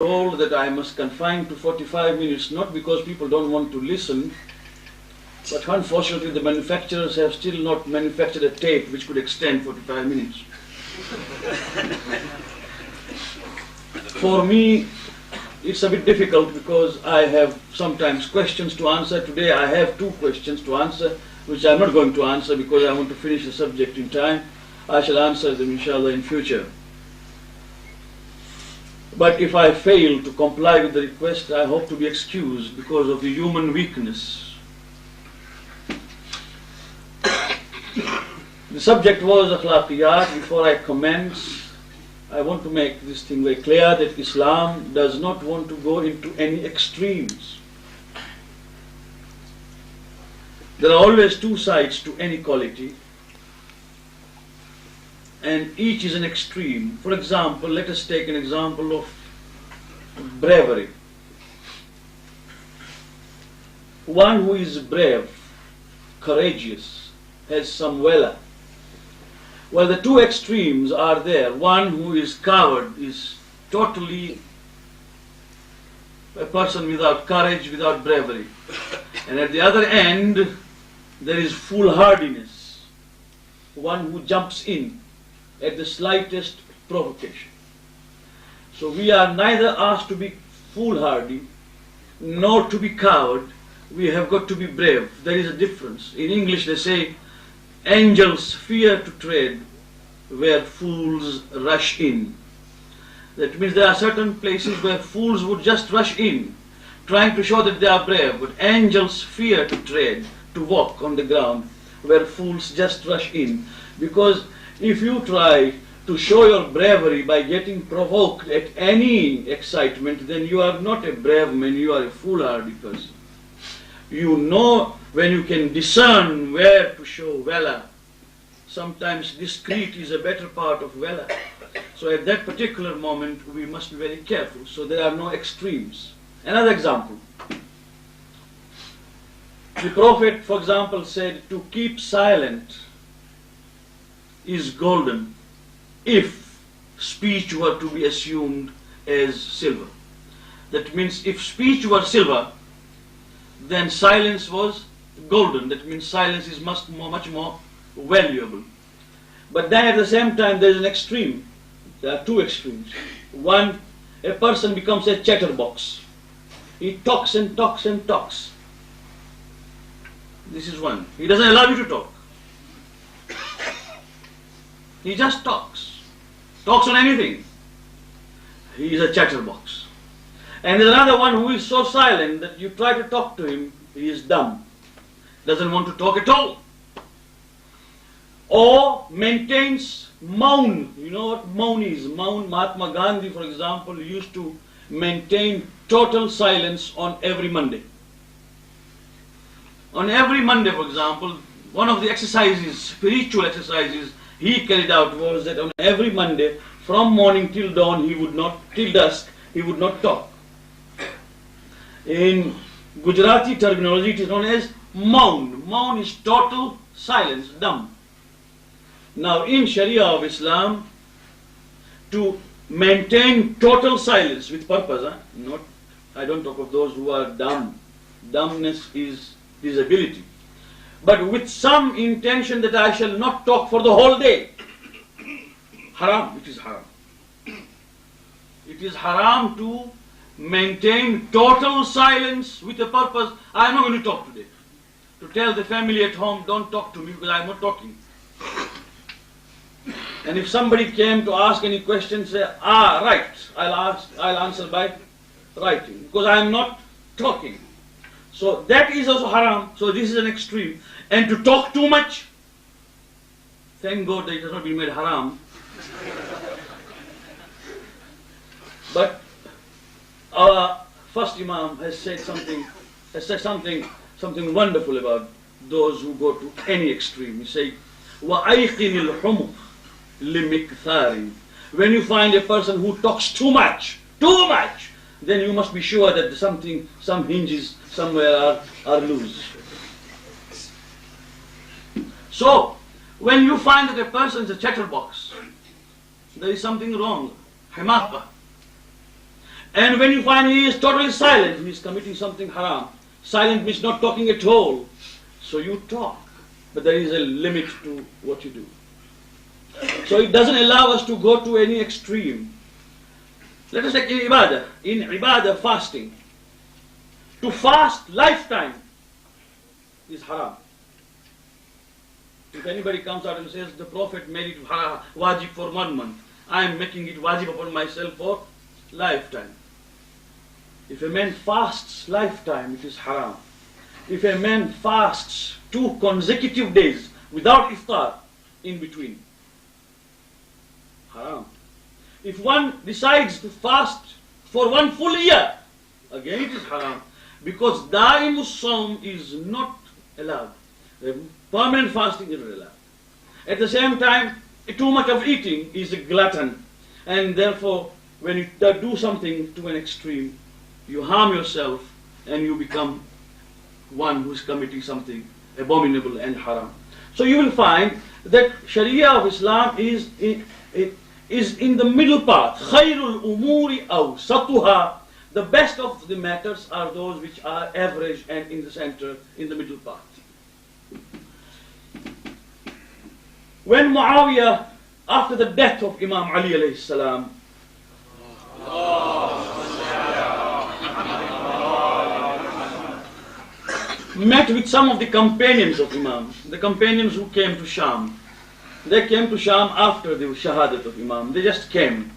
Told that I must confine to 45 minutes, not because people don't want to listen, but unfortunately the manufacturers have still not manufactured a tape which could extend 45 minutes. For me, it's a bit difficult because I have sometimes questions to answer. Today I have 2 questions to answer, which I'm not going to answer because I want to finish the subject in time. I shall answer them inshallah in future. But if I fail to comply with the request, I hope to be excused because of the human weakness. The subject was Akhlaqiyat. Before I commence, I want to make this thing very clear that Islam does not want to go into any extremes. There are always 2 sides to any quality, and each is an extreme. For example, let us take an example of bravery. One who is brave, courageous, has some valor. Well, the 2 extremes are there. One who is coward is totally a person without courage, without bravery. And at the other end, there is foolhardiness. One who jumps in at the slightest provocation. So we are neither asked to be foolhardy nor to be coward. We have got to be brave. There is a difference. In English they say, angels fear to tread where fools rush in. That means there are certain places where fools would just rush in, trying to show that they are brave, but angels fear to tread, to walk on the ground where fools just rush in. Because if you try to show your bravery by getting provoked at any excitement, then you are not a brave man, you are a foolhardy person. You know when you can discern where to show valor. Sometimes discreet is a better part of valor. So at that particular moment we must be very careful. So there are no extremes. Another example. The Prophet, for example, said to keep silent is golden if speech were to be assumed as silver. That means if speech were silver, then silence was golden. That means silence is much more valuable. But then at the same time there is an extreme. There are 2 extremes. One, a person becomes a chatterbox. He talks and talks and talks. This is one. He doesn't allow you to talk. He just talks. Talks on anything. He is a chatterbox. And there's another one who is so silent that you try to talk to him, he is dumb. Doesn't want to talk at all. Or maintains maun. You know what maun is? Maun, Mahatma Gandhi, for example, used to maintain total silence on every Monday. On every Monday, for example, one of the exercises, spiritual exercises he carried out was that on every Monday, from morning till dawn, till dusk, he would not talk. In Gujarati terminology, it is known as maun. Maun is total silence, dumb. Now, in Sharia of Islam, to maintain total silence with purpose, I don't talk of those who are dumb. Dumbness is disability. But with some intention that I shall not talk for the whole day. Haram, it is haram. It is haram to maintain total silence with a purpose. I am not going to talk today. To tell the family at home, don't talk to me because I am not talking. And if somebody came to ask any question, say, right, I'll answer by writing because I am not talking. So that is also haram. So this is an extreme. And to talk too much, thank God that it has not been made haram. But our first Imam has said something wonderful about those who go to any extreme. He said, وَأَيْقِنِ الْحُمُقِ لِمِكْثَارٍ. When you find a person who talks too much, then you must be sure that some hinges somewhere are loose. So, when you find that a person is a chatterbox, there is something wrong. Himaqa. And when you find he is totally silent, he is committing something haram. Silent means not talking at all. So you talk, but there is a limit to what you do. So it doesn't allow us to go to any extreme. Let us take in ibadah. In ibadah, fasting. To fast lifetime is haram. If anybody comes out and says the Prophet made it wajib for 1 month, I am making it wajib upon myself for lifetime. If a man fasts lifetime, it is haram. If a man fasts 2 consecutive days without iftar in between, haram. If one decides to fast for 1 full year, again it is haram. Because da'imus sawm is not allowed. Permanent fasting is not allowed. At the same time, too much of eating is a glutton. And therefore, when you do something to an extreme, you harm yourself and you become one who is committing something abominable and haram. So you will find that Sharia of Islam is in the middle path. Khairul umuri awsatuha. The best of the matters are those which are average and in the center, in the middle path. When Muawiyah, after the death of Imam Ali alayhi salam, met with some of the companions of Imam, the companions who came to Sham. They came to Sham after the shahadat of Imam. They just came.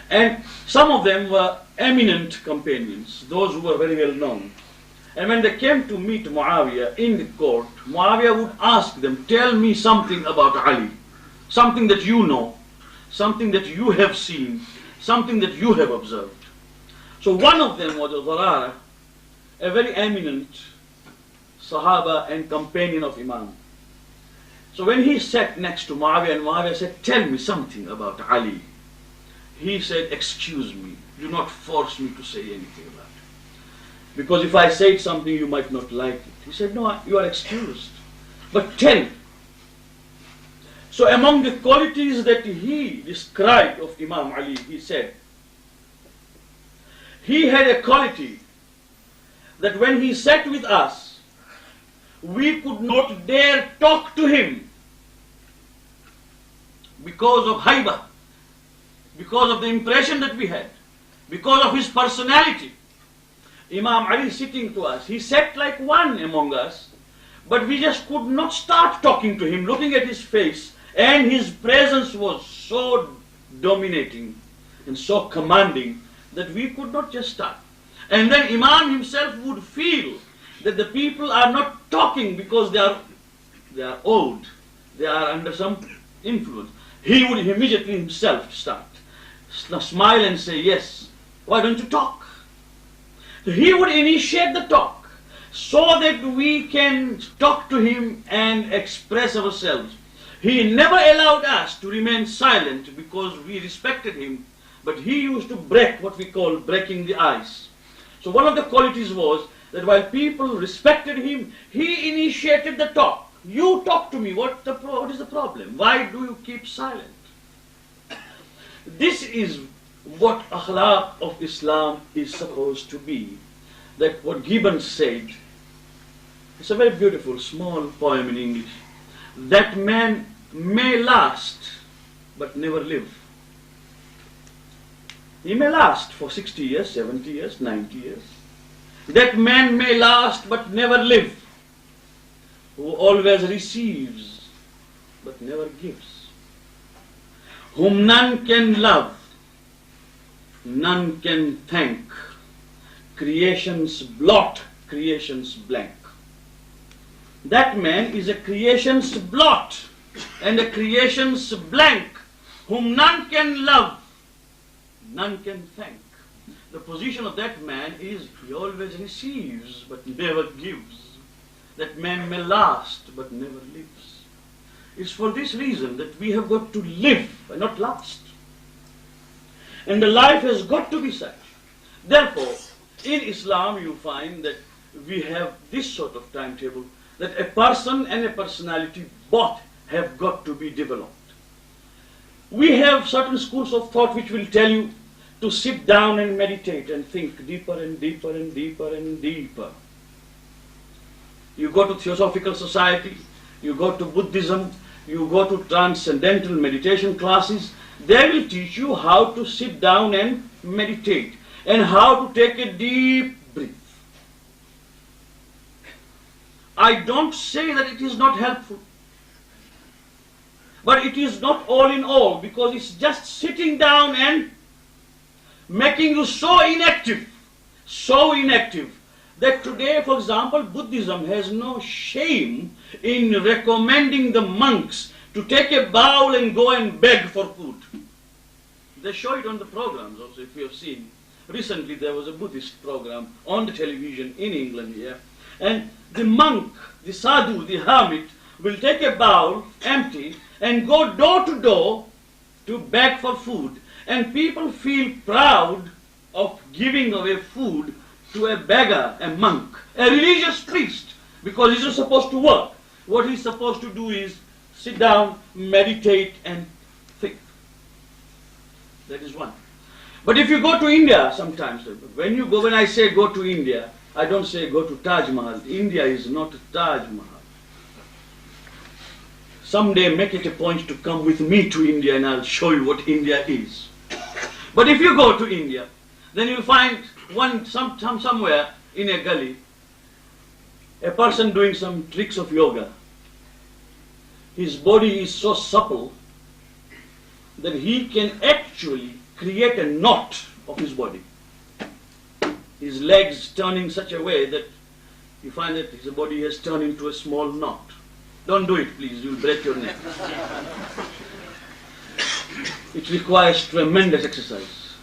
And some of them were eminent companions, those who were very well known. And when they came to meet Muawiyah in the court, Muawiyah would ask them, tell me something about Ali, something that you know, something that you have seen, something that you have observed. So one of them was Zarara, a very eminent Sahaba and companion of Imam. So when he sat next to Muawiyah and Muawiyah said, tell me something about Ali, he said, excuse me, do not force me to say anything about it. Because if I say something, you might not like it. He said, no, you are excused. But tell. So among the qualities that he described of Imam Ali, he said, he had a quality that when he sat with us, we could not dare talk to him because of haibah, because of the impression that we had, because of his personality. Imam Ali sitting to us, he sat like one among us, but we just could not start talking to him, looking at his face, and his presence was so dominating and so commanding that we could not just start. And then Imam himself would feel that the people are not talking because they are old, they are under some influence. He would immediately himself start, smile and say, yes, why don't you talk? He would initiate the talk so that we can talk to him and express ourselves. He never allowed us to remain silent because we respected him, but he used to break what we call breaking the ice. So one of the qualities was that while people respected him, he initiated the talk. You talk to me, what is the problem? Why do you keep silent? This is what Akhlaq of Islam is supposed to be. That what Gibbon said, it's a very beautiful small poem in English, that man may last but never live. He may last for 60 years, 70 years, 90 years. That man may last but never live, who always receives but never gives, whom none can love, none can thank, creation's blot, creation's blank. That man is a creation's blot and a creation's blank, whom none can love, none can thank. The position of that man is he always receives but never gives. That man may last but never lives. It's for this reason that we have got to live and not last. And the life has got to be such. Therefore, in Islam you find that we have this sort of timetable, that a person and a personality both have got to be developed. We have certain schools of thought which will tell you to sit down and meditate and think deeper and deeper and deeper and deeper. You go to Theosophical Society, you go to Buddhism, you go to transcendental meditation classes, they will teach you how to sit down and meditate and how to take a deep breath. I don't say that it is not helpful, but it is not all in all, because it's just sitting down and making you so inactive, that today, for example, Buddhism has no shame in recommending the monks to take a bowl and go and beg for food. They show it on the programs also, if you have seen. Recently there was a Buddhist program on the television in England here, and the monk, the sadhu, the hermit, will take a bowl, empty, and go door to door to beg for food. And people feel proud of giving away food to a beggar, a monk, a religious priest, because he's not supposed to work. What he's supposed to do is sit down, meditate, and think. That is one. But if you go to India sometimes, when I say go to India, I don't say go to Taj Mahal. India is not Taj Mahal. Someday make it a point to come with me to India and I'll show you what India is. But if you go to India, then you'll find somewhere in a gully, a person doing some tricks of yoga. His body is so supple that he can actually create a knot of his body. His legs turning such a way that you find that his body has turned into a small knot. Don't do it, please, you'll break your neck. It requires tremendous exercise.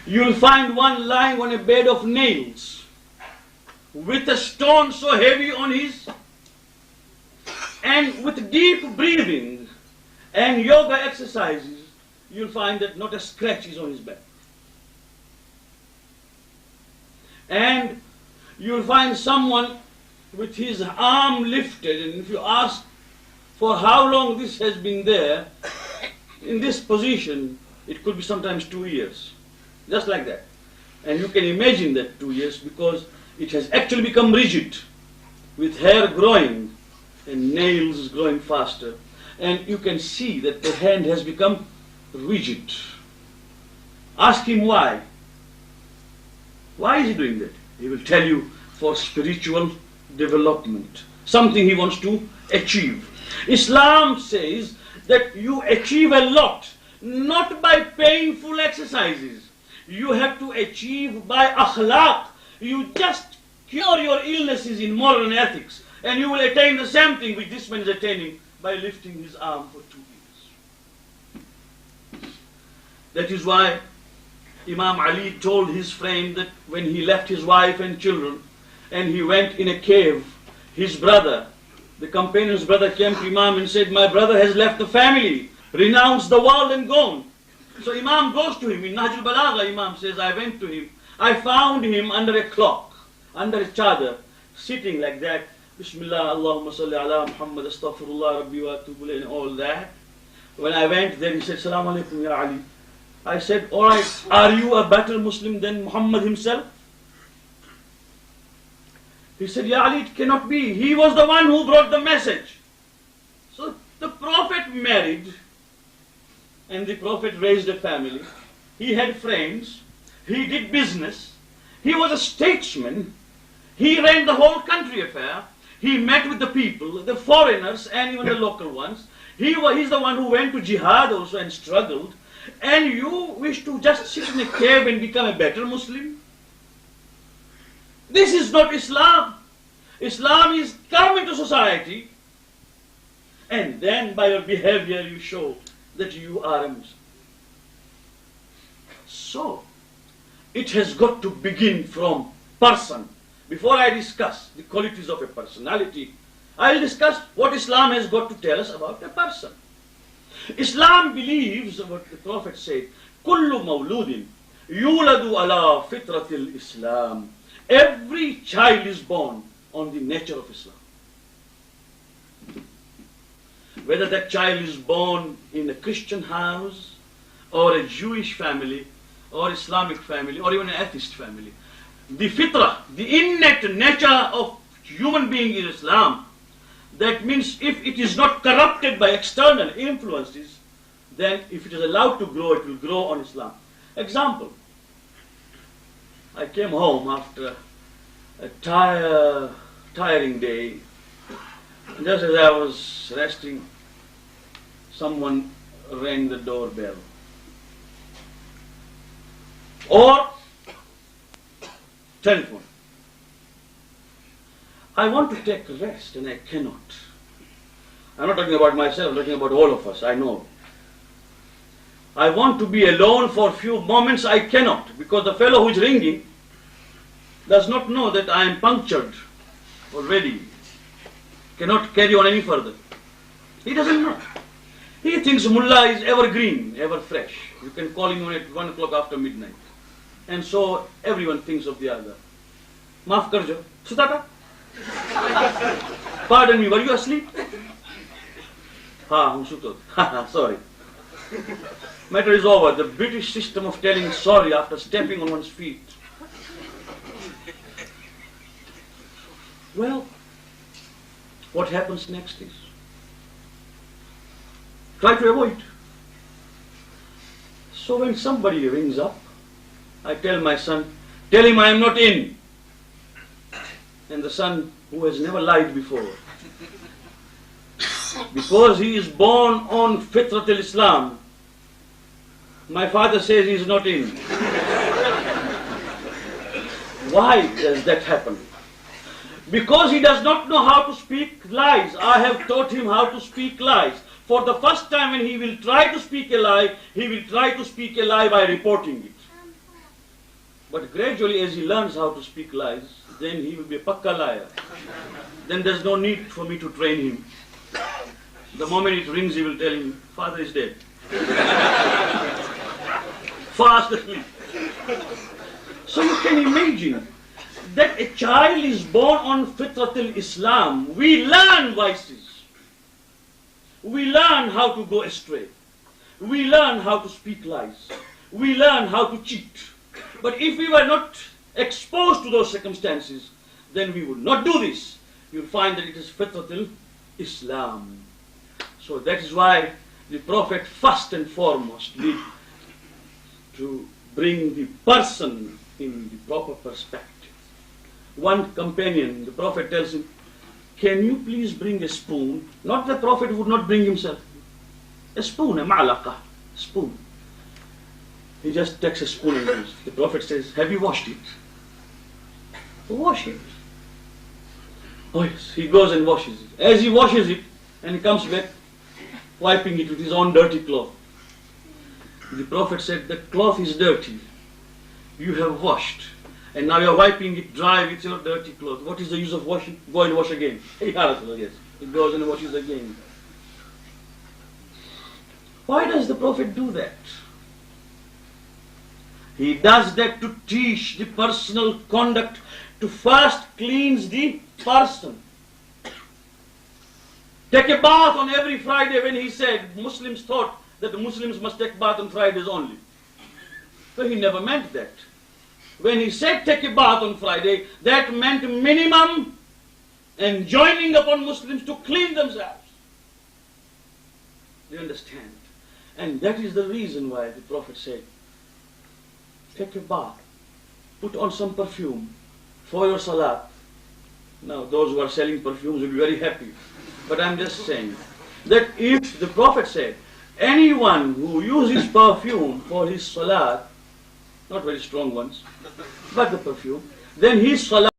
You'll find one lying on a bed of nails with a stone so heavy on his, and with deep breathing and yoga exercises, you'll find that not a scratch is on his back. And you'll find someone with his arm lifted, and if you ask for how long this has been there, in this position, it could be sometimes 2 years. Just like that. And you can imagine that 2 years, because it has actually become rigid, with hair growing and nails growing faster. And you can see that the hand has become rigid. Ask him why. Why is he doing that? He will tell you, for spiritual development, something he wants to achieve. Islam says that you achieve a lot, not by painful exercises. You have to achieve by akhlaq. You just cure your illnesses in moral and ethics, and you will attain the same thing which this man is attaining by lifting his arm for 2 years. That is why Imam Ali told his friend that when he left his wife and children and he went in a cave, his brother, the companion's brother, came to Imam and said, "My brother has left the family, renounced the world and gone." So Imam goes to him. In Nahjul Balagha, Imam says, I went to him. I found him under a clock, under a chadar, sitting like that. Bismillah, Allahumma salli ala Muhammad, astaghfirullah, Rabbi wa atubu ilayh, and all that. When I went there, he said, "Salaam alaikum, Ya Ali." I said, "All right, are you a better Muslim than Muhammad himself?" He said, "Ya Ali, it cannot be. He was the one who brought the message." So the Prophet married, and the Prophet raised a family. He had friends. He did business. He was a statesman. He ran the whole country affair. He met with the people, the foreigners, and even the local ones. He's the one who went to jihad also and struggled. And you wish to just sit in a cave and become a better Muslim? This is not Islam. Islam is come into society, and then by your behavior you show that you are a Muslim. So, it has got to begin from person. Before I discuss the qualities of a personality, I will discuss what Islam has got to tell us about a person. Islam believes what the Prophet said, "Kullu mawludin yuladu ala fitratil Islam." Every child is born on the nature of Islam. Whether that child is born in a Christian house or a Jewish family or Islamic family, or even an atheist family. The fitrah, the innate nature of human being is Islam. That means if it is not corrupted by external influences, then if it is allowed to grow, it will grow on Islam. Example, I came home after a tiring day. Just as I was resting, someone rang the doorbell. Or telephone. I want to take a rest and I cannot. I'm not talking about myself, I'm talking about all of us, I know. I want to be alone for a few moments, I cannot, because the fellow who is ringing does not know that I am punctured already, cannot carry on any further. He doesn't know. He thinks mullah is evergreen, ever fresh. You can call him at 1 o'clock after midnight. And so everyone thinks of the other. Maaf karjo, sutata? Pardon me, were you asleep? Ha, suto. Sorry. Matter is over. The British system of telling sorry after stepping on one's feet. Well, what happens next is, try to avoid. So when somebody rings up, I tell my son, tell him I am not in. And the son, who has never lied before, because he is born on Fitrat al-Islam, my father says he is not in. Why does that happen? Because he does not know how to speak lies. I have taught him how to speak lies. For the first time when he will try to speak a lie, he will try to speak a lie by reporting it. But gradually as he learns how to speak lies, then he will be a pakka liar. Then there's no need for me to train him. The moment it rings, he will tell him, father is dead. Fast asleep. So you can imagine that a child is born on Fitrat al-Islam. We learn vices. We learn how to go astray. We learn how to speak lies. We learn how to cheat. But if we were not exposed to those circumstances, then we would not do this. You'll find that it is Fitrat al-Islam. So that is why the Prophet first and foremost did to bring the person in the proper perspective. One companion, the Prophet tells him, can you please bring a spoon? Not the Prophet would not bring himself. A spoon, a ma'laqa, spoon. He just takes a spoon and goes. The Prophet says, have you washed it? Wash it. Oh yes, he goes and washes it. As he washes it, and he comes back, wiping it with his own dirty cloth. The Prophet said, the cloth is dirty. You have washed. And now you are wiping it dry with your dirty cloth. What is the use of washing? Go and wash again. Yes. He goes and washes again. Why does the Prophet do that? He does that to teach the personal conduct, to first cleanse the person. Take a bath on every Friday. When he said, Muslims thought that the Muslims must take bath on Fridays only. So he never meant that. When he said take a bath on Friday, that meant minimum enjoining upon Muslims to clean themselves. Do you understand? And that is the reason why the Prophet said, take a bath, put on some perfume for your salat. Now those who are selling perfumes will be very happy. But I'm just saying that if the Prophet said, anyone who uses perfume for his salat, not very strong ones, but the perfume, then his salat